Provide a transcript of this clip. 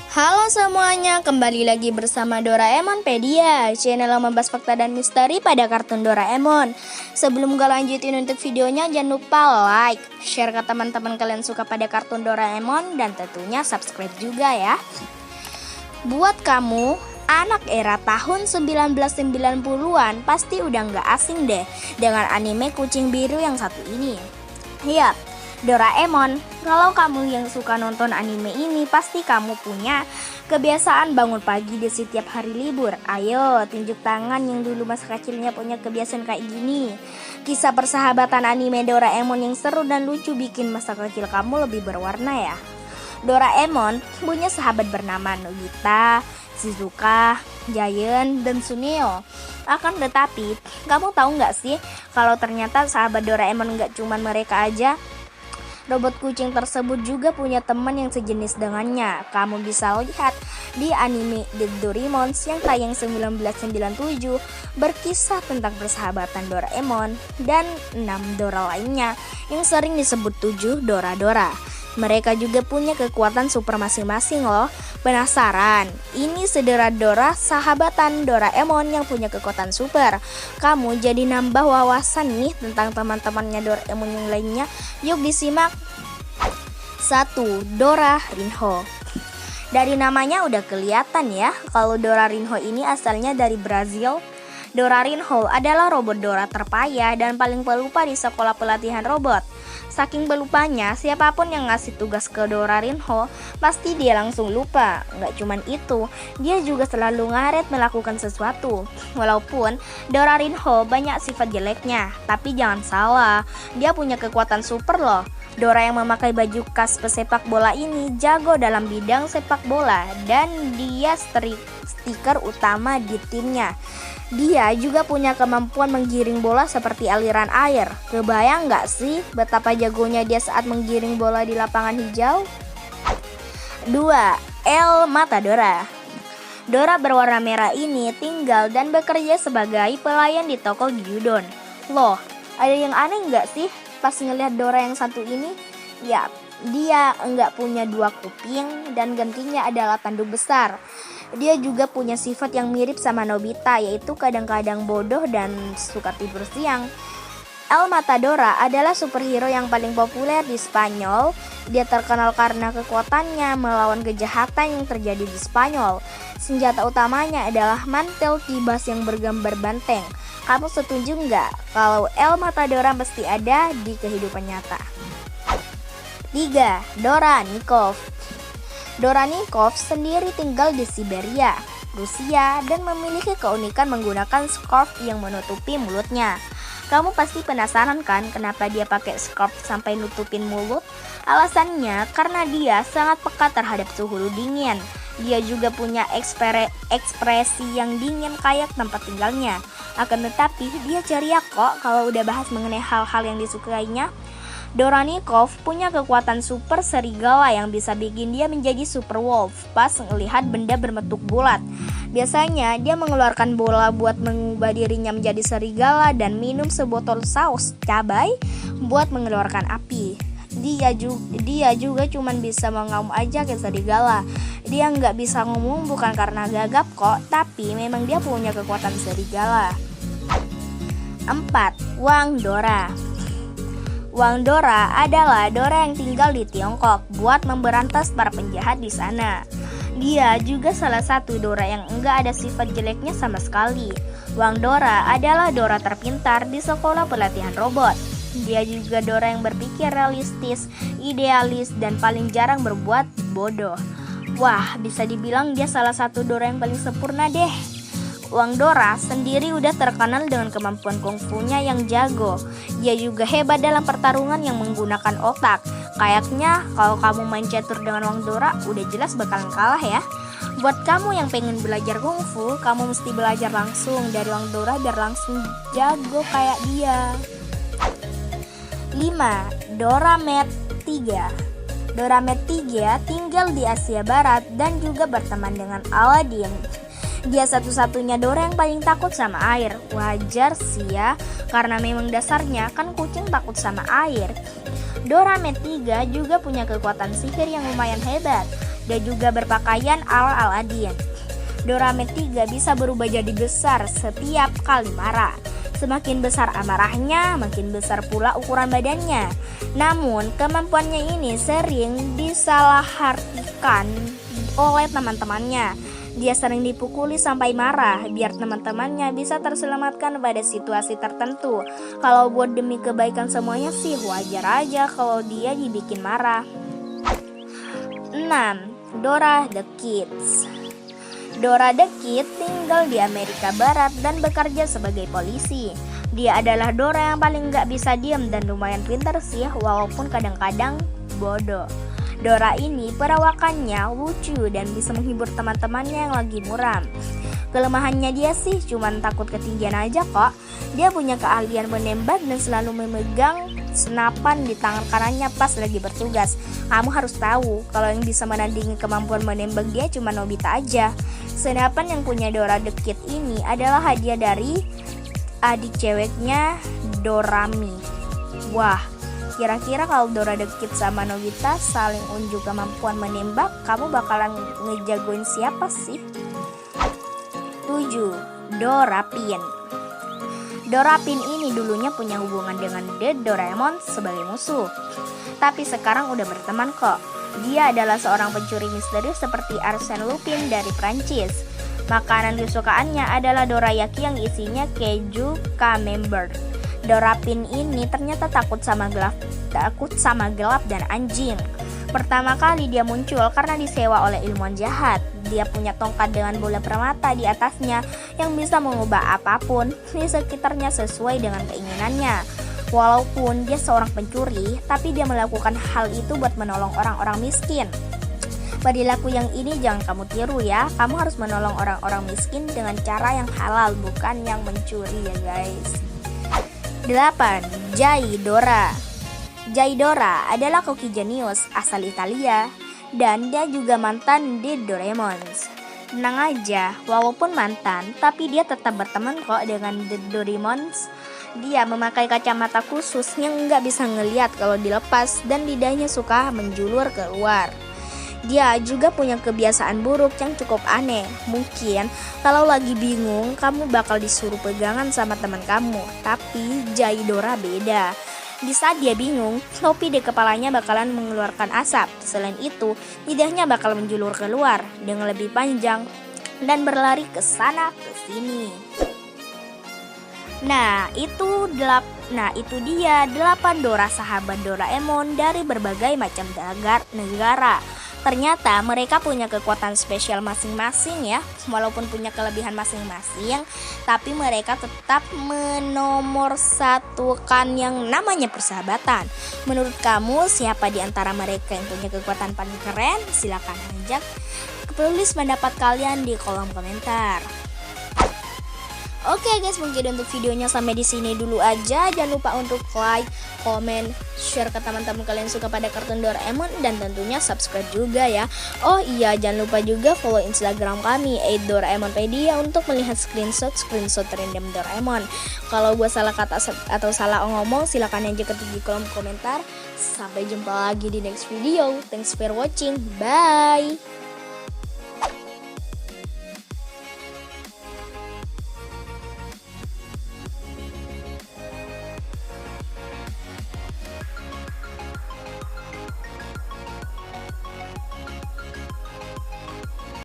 Halo semuanya, kembali lagi bersama Doraemonpedia, channel yang membahas fakta dan misteri pada kartun Doraemon. Sebelum gue lanjutin untuk videonya, jangan lupa like, share ke teman-teman kalian suka pada kartun Doraemon, dan tentunya subscribe juga ya. Buat kamu, anak era tahun 1990-an pasti udah gak asing deh dengan anime kucing biru yang satu ini. Yap, Doraemon. Kalau kamu yang suka nonton anime ini, pasti kamu punya kebiasaan bangun pagi di setiap hari libur. Ayo, tunjuk tangan yang dulu masa kecilnya punya kebiasaan kayak gini. Kisah persahabatan anime Doraemon yang seru dan lucu bikin masa kecil kamu lebih berwarna ya. Doraemon punya sahabat bernama Nobita, Shizuka, Giant, dan Suneo. Akan tetapi, kamu tahu nggak sih kalau ternyata sahabat Doraemon nggak cuma mereka aja? Robot kucing tersebut juga punya teman yang sejenis dengannya. Kamu bisa lihat di anime The Doraemon yang tayang 1997 berkisah tentang persahabatan Doraemon dan 6 Dora lainnya yang sering disebut 7 Dora-Dora. Mereka juga punya kekuatan super masing-masing loh. Penasaran? Ini sedera Dora sahabatan Doraemon yang punya kekuatan super. Kamu jadi nambah wawasan nih tentang teman-temannya Doraemon yang lainnya. Yuk disimak. 1. Dora Rinho. Dari namanya udah kelihatan ya kalau Dora Rinho ini asalnya dari Brazil. Dora Rinho adalah robot Dora terpayah dan paling pelupa di sekolah pelatihan robot. Saking belupanya, siapapun yang ngasih tugas ke Dora Rinho, pasti dia langsung lupa. Nggak cuman itu, dia juga selalu ngaret melakukan sesuatu. Walaupun Dora Rinho banyak sifat jeleknya, tapi jangan salah, dia punya kekuatan super loh. Dora yang memakai baju khas pesepak bola ini jago dalam bidang sepak bola dan dia stiker utama di timnya. Dia juga punya kemampuan menggiring bola seperti aliran air. Kebayang gak sih betapa jagonya dia saat menggiring bola di lapangan hijau? 2. El Matadora. Dora berwarna merah ini tinggal dan bekerja sebagai pelayan di toko gyudon. Loh, ada yang aneh gak sih pas ngelihat Dora yang satu ini? Ya, dia enggak punya 2 kuping dan gantinya adalah tanduk besar. Dia juga punya sifat yang mirip sama Nobita, yaitu kadang-kadang bodoh dan suka tidur siang. El Matadora adalah superhero yang paling populer di Spanyol. Dia terkenal karena kekuatannya melawan kejahatan yang terjadi di Spanyol. Senjata utamanya adalah mantel kibas yang bergambar banteng. Kamu setuju nggak kalau El Matadora mesti ada di kehidupan nyata? 3. Dora Nikov. Dora Nikov sendiri tinggal di Siberia, Rusia, dan memiliki keunikan menggunakan scarf yang menutupi mulutnya. Kamu pasti penasaran kan kenapa dia pakai scarf sampai nutupin mulut? Alasannya karena dia sangat peka terhadap suhu dingin. Dia juga punya ekspresi yang dingin kayak tempat tinggalnya. Akan tetapi dia ceria kok kalau udah bahas mengenai hal-hal yang disukainya. Dora Nikov punya kekuatan super serigala yang bisa bikin dia menjadi super wolf pas melihat benda berbentuk bulat. Biasanya dia mengeluarkan bola buat mengubah dirinya menjadi serigala dan minum sebotol saus cabai buat mengeluarkan api. Dia juga cuman bisa mengaum aja kayak serigala. Dia nggak bisa ngomong bukan karena gagap kok, tapi memang dia punya kekuatan serigala. 4. Wang Dora. Wang Dora adalah Dora yang tinggal di Tiongkok buat memberantas para penjahat di sana. Dia juga salah satu Dora yang enggak ada sifat jeleknya sama sekali. Wang Dora adalah Dora terpintar di sekolah pelatihan robot. Dia juga Dora yang berpikir realistis, idealis, dan paling jarang berbuat bodoh. Wah, bisa dibilang dia salah satu Dora yang paling sempurna deh. Wang Dora sendiri udah terkenal dengan kemampuan kungfunya yang jago. Dia juga hebat dalam pertarungan yang menggunakan otak. Kayaknya kalau kamu main catur dengan Wang Dora, udah jelas bakalan kalah ya. Buat kamu yang pengen belajar kungfu, kamu mesti belajar langsung dari Wang Dora biar langsung jago kayak dia. 5. Doramed 3. Doramed 3 tinggal di Asia Barat dan juga berteman dengan Aladdin. Dia satu-satunya Dora yang paling takut sama air. Wajar sih ya, karena memang dasarnya kan kucing takut sama air. Doraemon 3 juga punya kekuatan sihir yang lumayan hebat. Dia juga berpakaian ala Aladdin. Doraemon 3 bisa berubah jadi besar setiap kali marah. Semakin besar amarahnya, makin besar pula ukuran badannya. Namun, kemampuannya ini sering disalahartikan oleh teman-temannya. Dia sering dipukuli sampai marah, biar teman-temannya bisa terselamatkan pada situasi tertentu. Kalau buat demi kebaikan semuanya sih wajar aja kalau dia dibikin marah. 6. Dora the Kids. Dora the Kid tinggal di Amerika Barat dan bekerja sebagai polisi. Dia adalah Dora yang paling gak bisa diam dan lumayan pintar sih, walaupun kadang-kadang bodoh. Dora ini perawakannya lucu dan bisa menghibur teman-temannya yang lagi muram. Kelemahannya dia sih cuman takut ketinggian aja kok. Dia punya keahlian menembak dan selalu memegang senapan di tangan kanannya pas lagi bertugas. Kamu harus tahu kalau yang bisa menandingi kemampuan menembak dia cuma Nobita aja. Senapan yang punya Dora the Kid ini adalah hadiah dari adik ceweknya Dorami. Wah, kira-kira kalau Dora the Kid sama Nobita saling unjuk kemampuan menembak, kamu bakalan ngejagoin siapa sih? 7. Dora Pin. Dora Pin ini dulunya punya hubungan dengan The Doraemon sebagai musuh, tapi sekarang udah berteman kok. Dia adalah seorang pencuri misterius seperti Arsène Lupin dari Prancis. Makanan kesukaannya adalah dorayaki yang isinya keju camembert. Dora Pin ini ternyata takut sama gelap dan anjing. Pertama kali dia muncul karena disewa oleh ilmuwan jahat. Dia punya tongkat dengan bola permata di atasnya yang bisa mengubah apapun di sekitarnya sesuai dengan keinginannya. Walaupun dia seorang pencuri, tapi dia melakukan hal itu buat menolong orang-orang miskin. Perilaku yang ini jangan kamu tiru ya. Kamu harus menolong orang-orang miskin dengan cara yang halal, bukan yang mencuri ya guys. 8. Jaidora. Jaidora adalah koki jenius asal Italia dan dia juga mantan di Doraemon. Tenang aja, walaupun mantan, tapi dia tetap berteman kok dengan The Doraemon. Dia memakai kacamata khusus yang nggak bisa ngeliat kalau dilepas dan lidahnya suka menjulur keluar. Dia juga punya kebiasaan buruk yang cukup aneh. Mungkin kalau lagi bingung, kamu bakal disuruh pegangan sama teman kamu. Tapi Jaidora beda. Di saat dia bingung, topi di kepalanya bakalan mengeluarkan asap. Selain itu, lidahnya bakal menjulur keluar dengan lebih panjang dan berlari ke sana ke sini. Nah, itu dia 8 Dora sahabat Doraemon dari berbagai macam negara. Ternyata mereka punya kekuatan spesial masing-masing ya. Walaupun punya kelebihan masing-masing, tapi mereka tetap menomorsatukan yang namanya persahabatan. Menurut kamu siapa di antara mereka yang punya kekuatan paling keren? Silakan ajak tulis pendapat kalian di kolom komentar. Oke guys, mungkin untuk videonya sampai di sini dulu aja. Jangan lupa untuk like, komen, share ke teman-teman kalian yang suka pada kartun Doraemon dan tentunya subscribe juga ya. Oh iya, jangan lupa juga follow Instagram kami @doraemonpedia untuk melihat screenshot random Doraemon. Kalau gue salah kata atau salah ngomong, silakan aja ketik di kolom komentar. Sampai jumpa lagi di next video. Thanks for watching. Bye.